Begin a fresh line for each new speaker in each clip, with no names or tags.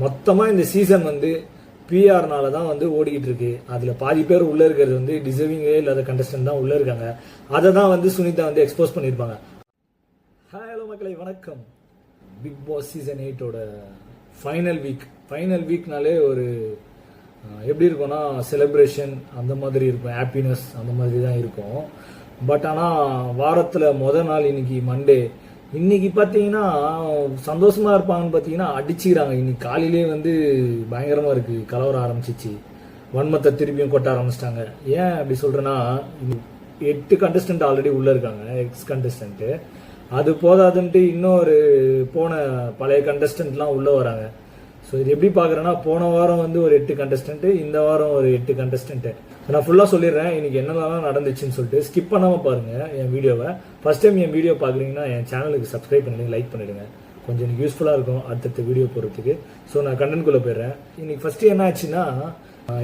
மொத்தமாக இந்த சீசன் வந்து பிஆர்னால தான் வந்து ஓடிக்கிட்டு இருக்கு. அதில் பாதி பேர் உள்ளே இருக்கிறது வந்து டிசர்விங்கே இல்லாத கண்டஸ்டன்ட் தான் உள்ளே இருக்காங்க. அதை தான் வந்து சுனிதா வந்து எக்ஸ்போஸ் பண்ணியிருப்பாங்க. ஹலோ மக்களை, வணக்கம். பிக் பாஸ் சீசன் 8ஓட ஃபைனல் வீக்னாலே ஒரு எப்படி இருக்கும்னா செலிப்ரேஷன் அந்த மாதிரி இருக்கும், ஹாப்பினஸ் அந்த மாதிரி தான் இருக்கும். பட் ஆனால் வாரத்தில் நாள் இன்னைக்கு மண்டே. இன்னைக்கு பார்த்தீங்கன்னா சந்தோஷமா இருப்பாங்கன்னு பார்த்தீங்கன்னா அடிச்சுக்கிறாங்க. இன்னைக்கு காலையிலே வந்து பயங்கரமாக இருக்கு, கலவரம் ஆரம்பிச்சிச்சு, வன்மத்தை திருப்பியும் கொட்ட ஆரம்பிச்சிட்டாங்க. ஏன் அப்படி சொல்றேன்னா 8 கண்டஸ்டன்ட் ஆல்ரெடி உள்ள இருக்காங்க, எக்ஸ் கண்டஸ்டன்ட். அது போதாதுன்ட்டு இன்னொரு போன பழைய கண்டஸ்டன்ட்லாம் உள்ள வராங்க. ஸோ இது எப்படி பார்க்குறேன்னா, போன வாரம் வந்து ஒரு 8 கண்டஸ்டன்ட், இந்த வாரம் ஒரு 8 கண்டஸ்டன்ட். நான் ஃபுல்லாக சொல்லிடுறேன் இன்னைக்கு என்னென்னலாம் நடந்துச்சுன்னு சொல்லிட்டு. ஸ்கிப் பண்ணாமல் பாருங்க என் வீடியோவை. ஃபர்ஸ்ட் டைம் என் வீடியோ பார்க்குறீங்கன்னா என் சேனலுக்கு சப்ஸ்கிரைப் பண்ணிடுங்க, லைக் பண்ணிடுங்க. கொஞ்சம் எனக்கு யூஸ்ஃபுல்லாக இருக்கும் அடுத்தடுத்த வீடியோ போகிறதுக்கு. ஸோ நான் கண்டென்ட்குள்ளே போயிடுறேன். இன்னைக்கு ஃபர்ஸ்ட் என்ன ஆச்சுன்னா,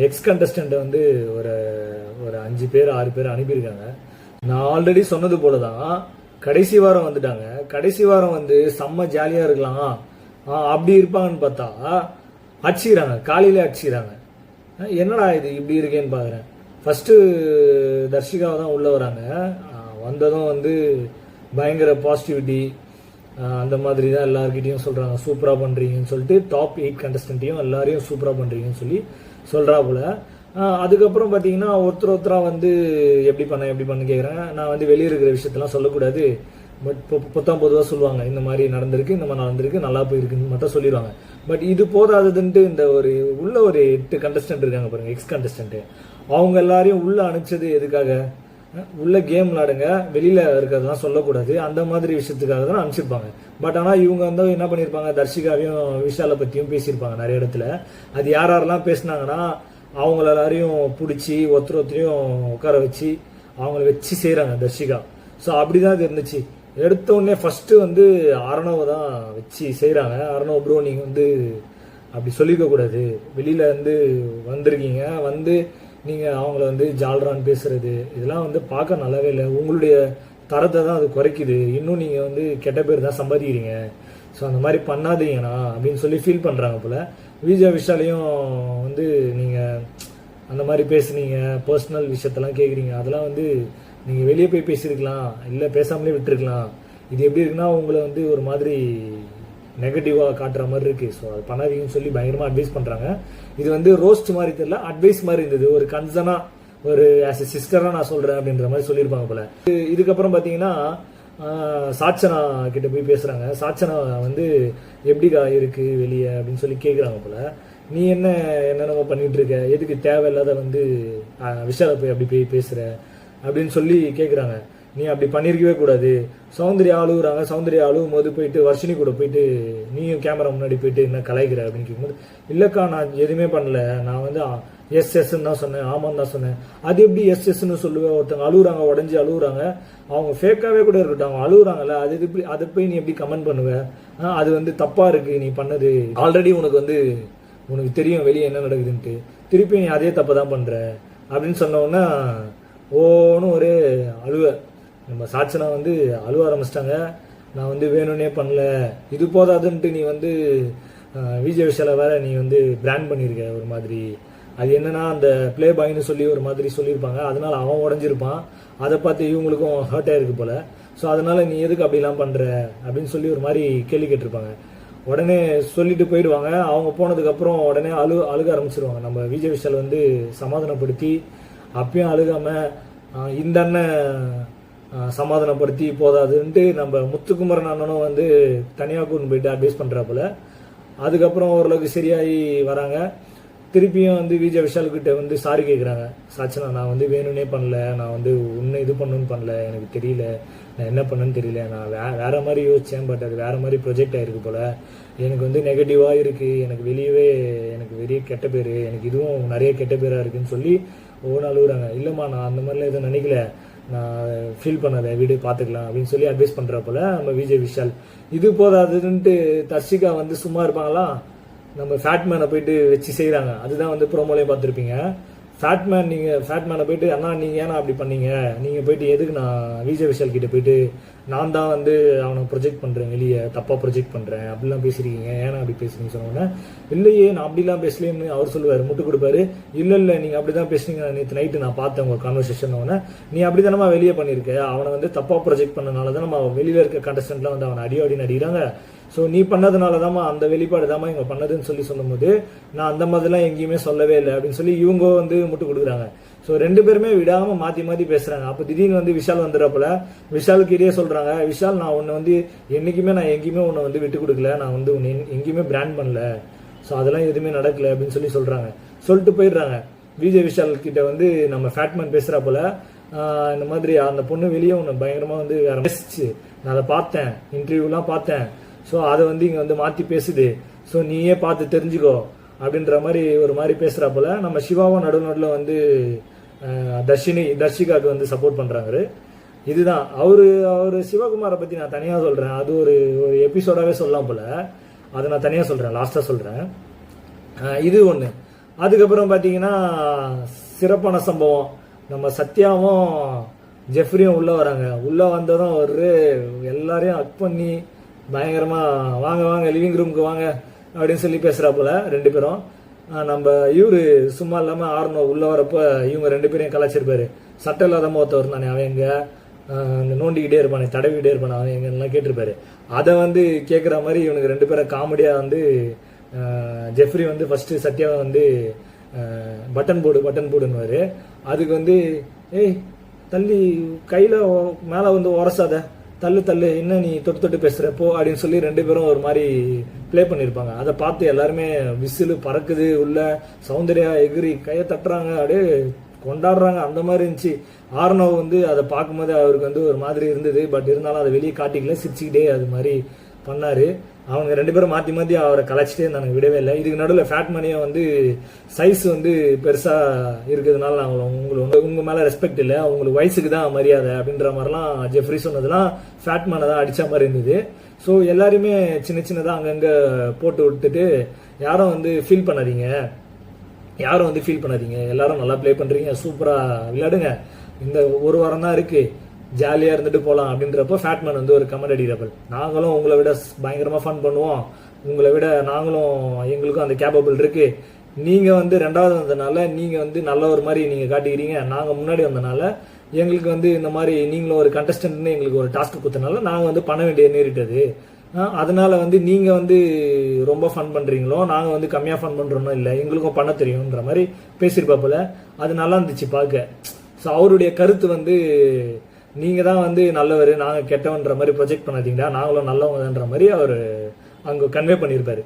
எக்ஸ் கண்டஸ்டன்ட்டை வந்து ஒரு 5 பேர் 6 பேர் அனுப்பியிருக்காங்க. நான் ஆல்ரெடி சொன்னது போல தான் கடைசி வாரம் வந்துட்டாங்க. கடைசி வாரம் வந்து செம்ம ஜாலியாக இருக்கலாம் அப்படி இருப்பாங்கன்னு பார்த்தா அடிச்சுக்கிறாங்க, காலையிலே அடிச்சுக்கிறாங்க. என்னடா இது இப்படி இருக்கேன்னு பார்க்குறேன். ஃபர்ஸ்ட் தர்ஷிகாவை தான் உள்ள வராங்க. வந்ததும் வந்து பயங்கர பாசிட்டிவிட்டி அந்த மாதிரி தான் எல்லார்கிட்டையும் சொல்றாங்க, சூப்பரா பண்றீங்கன்னு சொல்லிட்டு. டாப் 8 கண்டஸ்டன்ட்டையும் எல்லாரையும் சூப்பரா பண்றீங்கன்னு சொல்லி சொல்றா போல. அதுக்கப்புறம் பார்த்தீங்கன்னா ஒருத்தரா வந்து எப்படி பண்ண கேட்குறேன். நான் வந்து வெளியே இருக்கிற விஷயத்தெல்லாம் சொல்லக்கூடாது, பட் பொதுவாக சொல்லுவாங்க, இந்த மாதிரி நடந்திருக்கு, இந்த மாதிரி நடந்திருக்கு, நல்லா போயிருக்குன்னு மட்டும் சொல்லிடுவாங்க. பட் இது போதாதுன்ட்டு இந்த உள்ள ஒரு 8 கண்டஸ்டன்ட் இருக்காங்க பாருங்க, எக்ஸ் கண்டஸ்டன்ட். அவங்க எல்லாரையும் உள்ள அனுப்பிச்சது எதுக்காக? உள்ள கேம் விளாடுங்க, வெளியில இருக்கிறதெல்லாம் சொல்லக்கூடாது, அந்த மாதிரி விஷயத்துக்காக தான் அனுப்பிச்சிருப்பாங்க. பட் ஆனால் இவங்க வந்து என்ன பண்ணியிருப்பாங்க, தர்ஷிகாவையும் விஷாலை பற்றியும் பேசியிருப்பாங்க நிறைய இடத்துல. அது யாரெல்லாம் பேசினாங்கன்னா அவங்கள எல்லாரையும் பிடிச்சி ஒருத்தரையும் உட்கார வச்சு அவங்கள வச்சு செய்கிறாங்க தர்ஷிகா. ஸோ அப்படிதான் இது இருந்துச்சு. எடுத்த உடனே ஃபர்ஸ்ட் வந்து அரணவை தான் வச்சு செய்கிறாங்க. அரணவ் ப்ரோ, நீங்கள் வந்து அப்படி சொல்லிக்க கூடாது, வெளியில வந்து வந்திருக்கீங்க, வந்து நீங்கள் அவங்கள வந்து ஜால்ரான்னு பேசுறது இதெல்லாம் வந்து பார்க்க நல்லாவே இல்லை. உங்களுடைய தரத்தை தான் அது குறைக்குது, இன்னும் நீங்கள் வந்து கெட்ட பேர் தான் சம்பாதிக்கிறீங்க. ஸோ அந்த மாதிரி பண்ணாதீங்கண்ணா அப்படின்னு சொல்லி ஃபீல் பண்ணுறாங்க போல. விஜய் விஷாலையும் வந்து நீங்கள் அந்த மாதிரி பேசுனீங்க, பர்சனல் விஷயத்தெல்லாம் கேட்குறீங்க, அதெல்லாம் வந்து நீங்கள் வெளியே போய் பேசியிருக்கலாம், இல்லை பேசாமலே விட்டுருக்கலாம். இது எப்படி இருக்குன்னா உங்களை வந்து ஒரு மாதிரி நெகட்டிவாக காட்டுற மாதிரி இருக்கு. ஸோ அது பண்ணாதீங்கன்னு சொல்லி பயங்கரமாக அட்வைஸ் பண்ணுறாங்க. இது வந்து ரோஸ்ட் மாதிரி தெரியல, அட்வைஸ் மாதிரி இருந்தது. ஒரு கன்சர்னா, ஒரு ஆஸ் எ சிஸ்டராக நான் சொல்கிறேன் அப்படின்ற மாதிரி சொல்லியிருப்பாங்க போல. இதுக்கப்புறம் பார்த்தீங்கன்னா சாச்சனா கிட்ட போய் பேசுகிறாங்க. சாச்சனா வந்து எப்படிக்கா இருக்கு வெளியே அப்படின்னு சொல்லி கேட்குறாங்க போல. நீ என்னென்னமோ பண்ணிட்டு இருக்க, எதுக்கு தேவையில்லாத வந்து விஷாலை போய் அப்படி போய் பேசுகிற அப்படின்னு சொல்லி கேட்குறாங்க. நீ அப்படி பண்ணியிருக்கவே கூடாது. சௌந்தர்யா அழுகுறாங்க. சௌந்தர்யா அழுகும் போது போயிட்டு வர்ஷினி கூட போயிட்டு நீயும் கேமரா முன்னாடி போயிட்டு என்ன கலாய்க்கிற அப்படின்னு கேட்கும்போது, இல்லைக்கா நான் எதுவுமே பண்ணல, நான் வந்து எஸ்ன்னு தான் சொன்னேன், ஆமான்னு தான் சொன்னேன். அது எப்படி எஸ்ன்னு சொல்லுவேன்? ஒருத்தவங்க அழுகுறாங்க, உடஞ்சி அழுகுறாங்க, அவங்க ஃபேக்காகவே கூட இருக்கட்டும், அவங்க அழுகுறாங்கல்ல, அது எப்படி அதை போய் நீ எப்படி கமெண்ட் பண்ணுவேன்? அது வந்து தப்பாக இருக்கு நீ பண்ணது. ஆல்ரெடி உனக்கு தெரியும் வெளியே என்ன நடக்குதுன்ட்டு, திருப்பி நீ அதே தப்பை தான் பண்ணுற அப்படின்னு சொன்னோன்னா ஓன்னு ஒரே அழுவ. நம்ம சாட்சனா வந்து அழுவ ஆரம்பிச்சிட்டாங்க. நான் வந்து வேணும்னே பண்ணல, இது போதாதுன்ட்டு நீ வந்து விஜய் விஷால வேற நீ வந்து பிராண்ட் பண்ணியிருக்க ஒரு மாதிரி. அது என்னன்னா அந்த பிளே பாய்னு சொல்லி ஒரு மாதிரி சொல்லியிருப்பாங்க, அதனால அவன் உடஞ்சிருப்பான். அதை பார்த்து இவங்களுக்கும் ஹர்ட் ஆயிருக்கு போல. ஸோ அதனால நீ எதுக்கு அப்படிலாம் பண்ற அப்படின்னு சொல்லி ஒரு மாதிரி கேள்வி கேட்டிருப்பாங்க. உடனே சொல்லிட்டு போயிடுவாங்க. அவங்க போனதுக்கப்புறம் உடனே அழுக ஆரம்பிச்சிருவாங்க. நம்ம விஜய் விஷால் வந்து சமாதானப்படுத்தி அப்பயும் அழுகாம இந்த அண்ணன் சமாதானப்படுத்தி போதாதுன்ட்டு நம்ம முத்துக்குமரன் அண்ணனும் வந்து தனியாக கொண்டு போயிட்டு அட்வைஸ் பண்ணுறாப்புல. அதுக்கப்புறம் ஓரளவுக்கு சரியாகி வராங்க. திருப்பியும் வந்து விஜய் விஷால்கிட்ட வந்து சாரி கேட்குறாங்க. சாச்சனா, நான் வந்து வேணும்னே பண்ணல, நான் வந்து உன்னை இது பண்ணணும்னு பண்ணல, எனக்கு தெரியல, நான் என்ன பண்ணேன்னு தெரியல, நான் வேற மாதிரி யோசித்தேன், பட் அது வேற மாதிரி ப்ரொஜெக்ட் ஆயிருக்கு போல, எனக்கு வந்து நெகட்டிவாக இருக்குது, எனக்கு வெளியே கெட்ட பேர், எனக்கு இதுவும் நிறைய கெட்ட பேராக இருக்குன்னு சொல்லி ஒவ்வொன்று அழுகுறாங்க. இல்லைம்மா நான் அந்த மாதிரிலாம் எதுவும் நினைக்கல, நான் ஃபீல் பண்ணாத, வீடு பார்த்துக்கலாம் அப்படின்னு சொல்லி அட்வைஸ் பண்ணுற போல நம்ம விஜய் விஷால். இது போதாதுன்ட்டு தர்ஷிகா வந்து சும்மா இருப்பாங்களா, நம்ம ஃபேட்மேனை போயிட்டு வச்சு செய்கிறாங்க. அதுதான் வந்து ப்ரோமோலையும் பார்த்துருப்பீங்க. ஃபேட்மேன் நீங்கள் ஃபேட்மேனை போயிட்டு அண்ணா நீங்கள் ஏன்னா அப்படி பண்ணீங்க, நீங்கள் போயிட்டு எதுக்கு நான் விஜய் விஷால் கிட்ட போயிட்டு நான் தான் வந்து அவனை ப்ரொஜெக்ட் பண்ணுறேன், வெளியே தப்பாக ப்ரொஜெக்ட் பண்ணுறேன் அப்படிலாம் பேசுறீங்க, ஏன்னா அப்படி பேசுறீங்க சொன்னோன்னே, இல்லையே நான் அப்படிலாம் பேசலேன்னு அவர் சொல்லுவார், முட்டு கொடுப்பாரு. இல்லை நீங்கள் அப்படி தான் பேசுனீங்க, நேற்று நைட்டு நான் பார்த்தேன் உங்கள் கான்வர்சேஷன். நீ அப்படி தானே வெளியே பண்ணியிருக்க, அவனை வந்து தப்பாக ப்ரொஜெக்ட் பண்ணனால தான் நம்ம வெளியில் இருக்க கண்டஸ்டன்ட்லாம் வந்து அவனை அடியோடின்னு அடிக்கிறாங்க. ஸோ நீ பண்ணதுனால தாம்மா அந்த வெளிப்பாடு தாம்மா இவங்க பண்ணதுன்னு சொல்லும்போது நான் அந்த மாதிரிலாம் எங்கேயுமே சொல்லவே இல்லை அப்படின்னு சொல்லி இவங்க வந்து முட்டு கொடுக்குறாங்க. ஸோ ரெண்டு பேருமே விடாமல் மாற்றி பேசுகிறாங்க. அப்போ திடீர்னு வந்து விஷால் வந்துடுறப்பல விஷாலுக்கு இடையே சொல்கிறாங்க, விஷால் நான் உன்னை வந்து என்றைக்குமே நான் எங்கேயுமே உன்னை வந்து விட்டு கொடுக்கல, நான் வந்து உன்னை எங்கேயுமே பிராண்ட் பண்ணல, ஸோ அதெல்லாம் எதுவுமே நடக்கல அப்படின்னு சொல்கிறாங்க. சொல்லிட்டு போயிடுறாங்க. விஜய் விஷால் கிட்ட வந்து நம்ம ஃபேட்மேன் பேசுகிறப்பல இந்த மாதிரி அந்த பொண்ணு வெளியே ஒன்று பயங்கரமாக வந்து பேசிச்சு, நான் அதை பார்த்தேன், இன்டர்வியூலாம் பார்த்தேன், ஸோ அதை வந்து இங்கே வந்து மாற்றி பேசுது, ஸோ நீயே பார்த்து தெரிஞ்சுக்கோ அப்படின்ற மாதிரி ஒரு மாதிரி பேசுகிறப்பல நம்ம சிவாவும் நடுநடுவில் வந்து தர்ஷிகாவுக்கு வந்து சப்போர்ட் பண்ணுறாரு. இதுதான் அவர் சிவகுமாரை பற்றி நான் தனியாக சொல்கிறேன், அது ஒரு எபிசோடாகவே சொல்லலாம் போல், அதை நான் தனியாக சொல்கிறேன், லாஸ்ட்டாக சொல்கிறேன். இது ஒன்று. அதுக்கப்புறம் பார்த்தீங்கன்னா சிறப்பான சம்பவம், நம்ம சத்யாவும் ஜெஃப்ரியும் உள்ளே வராங்க. உள்ளே வந்ததும் ஒரு எல்லாரையும் ஹக் பண்ணி பயங்கரமா வாங்க லிவிங் ரூமுக்கு வாங்க அப்படின்னு சொல்லி பேசுறாப்புல ரெண்டு பேரும். நம்ம இவரு சும்மா இல்லாம ஆர்னோ உள்ள வரப்ப இவங்க ரெண்டு பேரையும் கலாச்சிருப்பாரு. சட்டம் இல்லாத ஒருத்தவர் தானே அவன் எங்க நோண்டிக்கிட்டே இருப்பானே, தடவிக்கிட்டே இருப்பானே அவன் எங்கெல்லாம் கேட்டிருப்பாரு. அதை வந்து கேட்குற மாதிரி இவனுக்கு ரெண்டு பேரை காமெடியா வந்து ஜெஃப்ரி வந்து ஃபர்ஸ்ட் சத்யாவை வந்து பட்டன் போடுன்னுவாரு. அதுக்கு வந்து ஏய் தள்ளி கையில மேல வந்து உரசாத, தள்ளு என்ன நீ தொட்டு பேசுறப்போ அப்படின்னு சொல்லி ரெண்டு பேரும் ஒரு மாதிரி பிளே பண்ணியிருப்பாங்க. அதை பார்த்து எல்லாருமே விசிலு பறக்குது, உள்ள சௌந்தர்யா எகிரி கையை தட்டுறாங்க, அப்படியே கொண்டாடுறாங்க. அந்த மாதிரி இருந்துச்சு. ஆர்னவ் வந்து அதை பார்க்கும்போது அவருக்கு வந்து ஒரு மாதிரி இருந்தது, பட் இருந்தாலும் அதை வெளியே காட்டிக்கல, சிரிச்சுக்கிட்டே அது மாதிரி பண்ணாரு. அவங்க ரெண்டு பேரும் மாற்றி அவரை கலாச்சிட்டே இருந்தாங்க, விடவே இல்லை. இதுக்கு நடுவில் ஃபேட் மணியை வந்து சைஸ் வந்து பெருசாக இருக்கிறதுனால நான் உங்க மேலே ரெஸ்பெக்ட் இல்லை, உங்களுக்கு வயசுக்கு தான் மரியாதை அப்படின்ற மாதிரிலாம் ஜெஃப்ரி சொன்னதெல்லாம் ஃபேட் மேனை தான் அடித்த மாதிரி இருந்தது. ஸோ எல்லாருமே சின்னதாக அங்கங்கே போட்டு விட்டுட்டு யாரும் வந்து ஃபீல் பண்ணாதீங்க, எல்லாரும் நல்லா ப்ளே பண்ணுறீங்க, சூப்பராக விளையாடுங்க, இந்த ஒரு வாரம் தான் இருக்குது, ஜாலியாக இருந்துட்டு போகலாம் அப்படின்றப்போ ஃபேட்மேன் வந்து ஒரு கமெண்ட் அடிக்கிறப்ப, நாங்களும் உங்களை விட பயங்கரமாக ஃபன் பண்ணுவோம், உங்களை விட எங்களுக்கும் அந்த கேப்பபிள் இருக்கு, நீங்கள் வந்து ரெண்டாவது வந்ததுனால நீங்கள் வந்து நல்ல ஒரு மாதிரி நீங்கள் காட்டிக்கிறீங்க, நாங்கள் முன்னாடி வந்தனால எங்களுக்கு வந்து இந்த மாதிரி நீங்களும் ஒரு கண்டஸ்டன்ட்னு எங்களுக்கு ஒரு டாஸ்க் கொடுத்தனால நாங்கள் வந்து பண்ண வேண்டிய நேரிட்டது, அதனால வந்து நீங்கள் வந்து ரொம்ப ஃபன் பண்ணுறீங்களோ, நாங்கள் வந்து கம்மியாக ஃபன் பண்ணுறோன்னோ இல்லை, எங்களுக்கும் பண்ண தெரியும்ன்ற மாதிரி பேசியிருப்பாப்புல. அது நல்லா இருந்துச்சு பார்க்க. ஸோ அவருடைய கருத்து வந்து நீங்கள் தான் வந்து நல்லவர், நாங்கள் கெட்டவன்ற மாதிரி ப்ரொஜெக்ட் பண்ணாதீங்களா, நாங்களும் நல்லவங்கன்ற மாதிரி அவர் அங்கே கன்வே பண்ணியிருப்பாரு.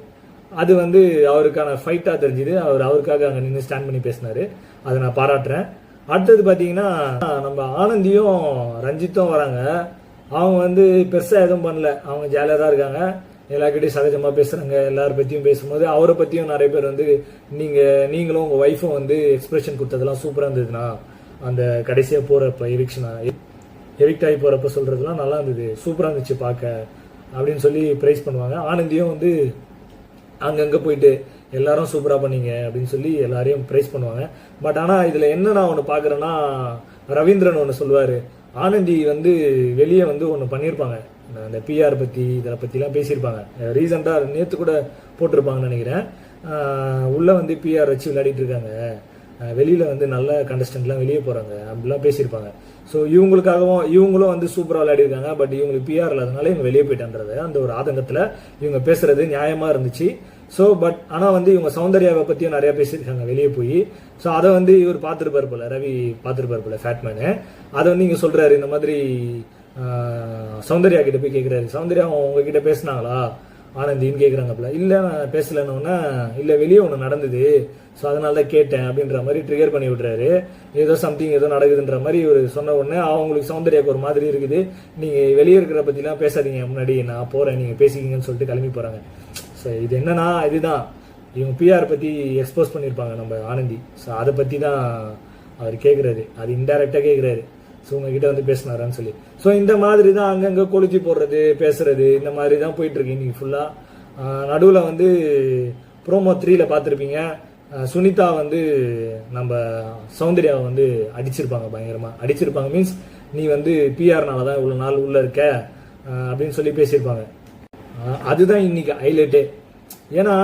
அது வந்து அவருக்கான ஃபைட்டாக தெரிஞ்சுது. அவருக்காக அங்கே நின்று ஸ்டாண்ட் பண்ணி பேசினாரு, அதை நான் பாராட்டுறேன். அடுத்தது பார்த்தீங்கன்னா நம்ம ஆனந்தியும் ரஞ்சித்தும் வராங்க. அவங்க வந்து பெருசாக எதுவும் பண்ணல, அவங்க ஜாலியாக தான் இருக்காங்க, எல்லாருக்கிட்டையும் சகஜமாக பேசுகிறாங்க. எல்லாரை பற்றியும் பேசும்போது அவரை பற்றியும் நிறைய பேர் வந்து நீங்களும் உங்கள் ஒய்ஃபும் வந்து எக்ஸ்பிரஷன் கொடுத்ததெல்லாம் சூப்பராக இருந்ததுன்னா, அந்த கடைசியாக போகிறப்ப எவிக்ட் ஆகி போகிறப்ப சொல்கிறதுலாம் நல்லா இருந்தது, சூப்பராக இருந்துச்சு பார்க்க அப்படின்னு சொல்லி ப்ரைஸ் பண்ணுவாங்க. ஆனந்தியும் வந்து அங்கங்கே போயிட்டு எல்லாரும் சூப்பராக பண்ணீங்க அப்படின்னு சொல்லி எல்லாரையும் ப்ரைஸ் பண்ணுவாங்க. பட் ஆனால் இதில் என்ன நான் ஒன்று பார்க்குறேன்னா, ரவீந்திரன் ஒன்று சொல்லுவார், ஆனந்தி வந்து வெளியே வந்து ஒன்று பண்ணியிருப்பாங்க, அந்த பிஆர் பற்றி இதில் பற்றிலாம் பேசியிருப்பாங்க. ரீசெண்டாக நேற்று கூட போட்டிருப்பாங்கன்னு நினைக்கிறேன். உள்ளே வந்து பிஆர் வச்சு விளையாடிட்டு இருக்காங்க, வெளியில் வந்து நல்ல கண்டஸ்டன்ட்லாம் வெளியே போகிறாங்க அப்படிலாம் பேசியிருப்பாங்க. ஸோ இவங்களும் வந்து சூப்பராக விளையாடிருக்காங்க, பட் இவங்களுக்கு பிஆர் இல்லாதனால இவங்க வெளியே போயிட்டான்றது அந்த ஒரு ஆதங்கத்தில் இவங்க பேசுறது நியாயமாக இருந்துச்சு. ஸோ பட் ஆனால் வந்து இவங்க சௌந்தர்யாவை பற்றியும் நிறையா பேசியிருக்காங்க வெளியே போய். ஸோ அதை வந்து இவர் பார்த்துருப்பார் போல, ரவி பார்த்துருப்பார் போல ஃபேட்மேனு. அதை வந்து இங்கே சொல்கிறாரு, இந்த மாதிரி சௌந்தர்யா கிட்ட போய் கேட்குறாரு, சௌந்தர்யா உங்ககிட்ட பேசினாங்களா ஆனந்தின்னு கேட்குறாங்கப்பல. இல்லை நான் பேசலன்னா, இல்லை வெளியே ஒன்று நடந்தது, ஸோ அதனால தான் கேட்டேன் அப்படின்ற மாதிரி ட்ரிகர் பண்ணி விட்றாரு. ஏதோ சம்திங் ஏதோ நடக்குதுன்ற மாதிரி இவர் சொன்ன உடனே அவங்களுக்கு சௌந்தர்யாவுக்கு ஒரு மாதிரி இருக்குது, நீங்கள் வெளியே இருக்கிற பற்றிலாம் பேசாதீங்க, முன்னாடி நான் போகிறேன், நீங்கள் பேசிக்கிங்கன்னு சொல்லிட்டு கிளம்பி போகிறாங்க. ஸோ இது என்னன்னா, இதுதான் இவங்க பிஆர் பற்றி எக்ஸ்போஸ் பண்ணியிருப்பாங்க நம்ம ஆனந்தி. ஸோ அதை பற்றி தான் அவர் கேட்குறாரு, அது இன்டைரக்டாக கேட்குறாரு, ஸோ உங்ககிட்ட வந்து பேசினாரான்னு சொல்லி. ஸோ இந்த மாதிரி தான் அங்கங்கே கொளுத்தி போடுறது, பேசுறது, இந்த மாதிரி தான் போயிட்டுருக்கு இன்னைக்கு ஃபுல்லாக. நடுவில் வந்து ப்ரோமோ 3ல பார்த்துருப்பீங்க, சுனிதா வந்து நம்ம சௌந்தர்யாவை வந்து அடிச்சிருப்பாங்க, பயங்கரமாக அடிச்சிருப்பாங்க. மீன்ஸ் நீ வந்து பிஆர்னால தான் இவ்வளோ நாள் உள்ளே இருக்க அப்படின்னு சொல்லி பேசியிருப்பாங்க. அதுதான் இன்னைக்கு ஹைலைட்டே. ஏன்னா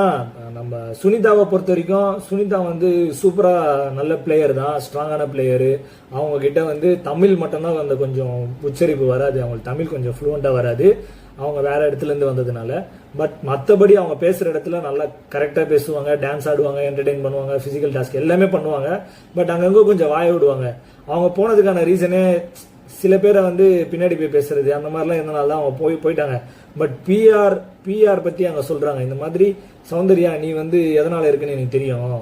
நம்ம சுனிதாவை பொறுத்த வரைக்கும் சுனிதா வந்து சூப்பராக நல்ல பிளேயர் தான், ஸ்ட்ராங்கான பிளேயரு. அவங்க கிட்ட வந்து தமிழ் மட்டும்தான் அந்த கொஞ்சம் உச்சரிப்பு வராது, அவங்களுக்கு தமிழ் கொஞ்சம் ஃப்ளூவெண்ட்டாக வராது, அவங்க வேற இடத்துல இருந்து வந்ததுனால. பட் மற்றபடி அவங்க பேசுகிற இடத்துல நல்லா கரெக்டாக பேசுவாங்க, டான்ஸ் ஆடுவாங்க, என்டர்டெயின் பண்ணுவாங்க, ஃபிசிக்கல் டாஸ்க் எல்லாமே பண்ணுவாங்க. பட் அங்கங்கே கொஞ்சம் வாய விடுவாங்க. அவங்க போனதுக்கான ரீசனே சில பேரை வந்து பின்னாடி போய் பேசுறது அந்த மாதிரிலாம் இருந்தனால தான் அவங்க போயிட்டாங்க. பட் பிஆர் பற்றி அங்கே சொல்கிறாங்க, இந்த மாதிரி சௌந்தர்யா நீ வந்து எதனால் இருக்குன்னு எனக்கு தெரியும்,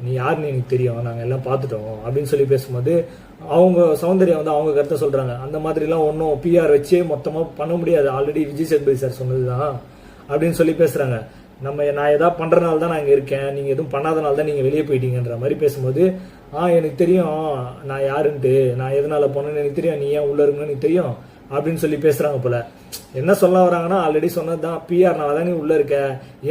நீ யாருன்னு எனக்கு தெரியும், நாங்கள் எல்லாம் பார்த்துட்டோம் அப்படின்னு சொல்லி பேசும்போது அவங்க சௌந்தர்யா வந்து அவங்க கருத்தை சொல்கிறாங்க. அந்த மாதிரிலாம் ஒன்றும் பிஆர் வச்சே மொத்தமாக பண்ண முடியாது, ஆல்ரெடி விஜய் சேதுபதி சார் சொன்னது தான் அப்படின்னு சொல்லி பேசுகிறாங்க. நான் எதாவது பண்ணுறனால தான் நான் இங்கே இருக்கேன், நீங்கள் எதுவும் பண்ணாதனால தான் நீங்கள் வெளியே போயிட்டீங்கன்ற மாதிரி பேசும்போது எனக்கு தெரியும் நான் யாருன்ட்டு, நான் எதனால் போனேன்னு எனக்கு தெரியும், நீ ஏன் உள்ளே இருக்குன்னு எனக்கு தெரியும் அப்படின்னு சொல்லி பேசுகிறாங்க போல. என்ன சொல்ல வராங்கன்னா, ஆல்ரெடி சொன்னது தான், பிஆர்னால தான் நீ உள்ளே இருக்க,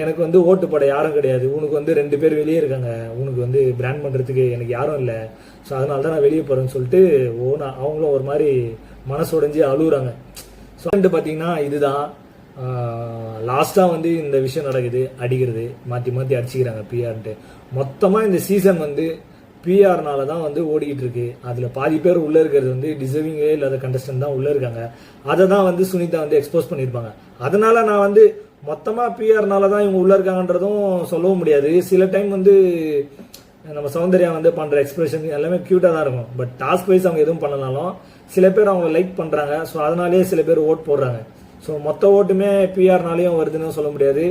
எனக்கு வந்து ஓட்டு போட யாரும் கிடையாது, உனக்கு வந்து 2 பேர் வெளியே இருக்காங்க, உனக்கு வந்து பிராண்ட் பண்ணுறதுக்கு எனக்கு யாரும் இல்லை, ஸோ அதனால தான் நான் வெளியே போகிறேன்னு சொல்லிட்டு அவங்களும் ஒரு மாதிரி மனசு உடைஞ்சு அழுகுறாங்க. ஸோ பார்த்தீங்கன்னா இதுதான் லாஸ்ட்டாக வந்து இந்த விஷயம் நடக்குது, அடிக்கிறது மாற்றி மாற்றி அடிச்சுக்கிறாங்க பிஆர்ன்ட்டு. மொத்தமாக இந்த சீசன் வந்து பிஆர்னால தான் வந்து ஓடிக்கிட்டு இருக்கு. அதில் பாதி பேர் உள்ளே இருக்கிறது வந்து டிசர்விங்கே இல்லாத கண்டஸ்டன்ட் தான் உள்ளே இருக்காங்க. அதை தான் வந்து சுனிதா வந்து எக்ஸ்போஸ் பண்ணியிருப்பாங்க. அதனால நான் வந்து மொத்தமாக பிஆர்னால தான் இவங்க உள்ளே இருக்காங்கன்றதும் சொல்லவும் முடியாது. சில டைம் வந்து நம்ம சௌந்தர்யா வந்து பண்ணுற எக்ஸ்பிரஷன் எல்லாமே க்யூட்டாக தான் இருக்கும். பட் டாஸ்க் வைஸ் அவங்க எதுவும் பண்ணனாலும் சில பேர் அவங்க லைக் பண்ணுறாங்க, ஸோ அதனாலேயே சில பேர் ஓட் போடுறாங்க. ஸோ மொத்த ஓட்டுமே பிஆர்னாலையும் வருதுன்னு சொல்ல முடியாது,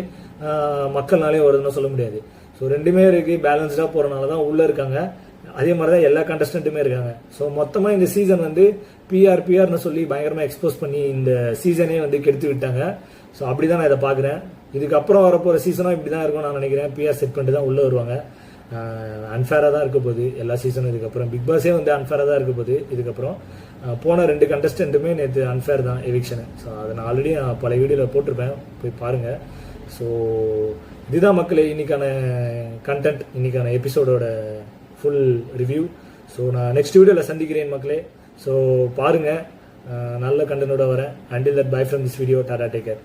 மக்கள்னாலையும் வருதுன்னு சொல்ல முடியாது. ஸோ ரெண்டுமே இருக்குது, பேலன்ஸ்டாக போகிறனால தான் உள்ளே இருக்காங்க. அதே மாதிரி தான் எல்லா கண்டஸ்டன்ட்டுமே இருக்காங்க. ஸோ மொத்தமாக இந்த சீசன் வந்து பிஆர்னு சொல்லி பயங்கரமாக எக்ஸ்போஸ் பண்ணி இந்த சீசனே வந்து கெடுத்து விட்டாங்க. ஸோ அப்படி தான் நான் இதை பார்க்குறேன். இதுக்கப்புறம் வரப்போகிற சீசனும் இப்படி தான் இருக்கும் நான் நினைக்கிறேன். பிஆர் செட் பண்ணிட்டு தான் உள்ளே வருவாங்க. அன்ஃபேராக தான் இருக்க போகுது எல்லா சீசனும். இதுக்கப்புறம் பிக் பாஸே வந்து அன்ஃபேராக தான் இருக்க போகுது. இதுக்கப்புறம் போன 2 கண்டஸ்டன்ட்டுமே நேற்று அன்ஃபேர் தான் எவிக்ஷனு. ஸோ அதை நான் ஆல்ரெடி பல வீடியோவில் போட்டிருப்பேன், போய் பாருங்கள். ஸோ இதுதான் மக்களே இன்னைக்கான கண்டென்ட், இன்னைக்கான எபிசோடோட ஃபுல் ரிவ்யூ. ஸோ நான் நெக்ஸ்ட் வீடியோவில் சந்திக்கிறேன் மக்களே. ஸோ பாருங்கள், நல்ல கண்டென்ட்டோட வரேன். Until that by from this video. Tata, take care.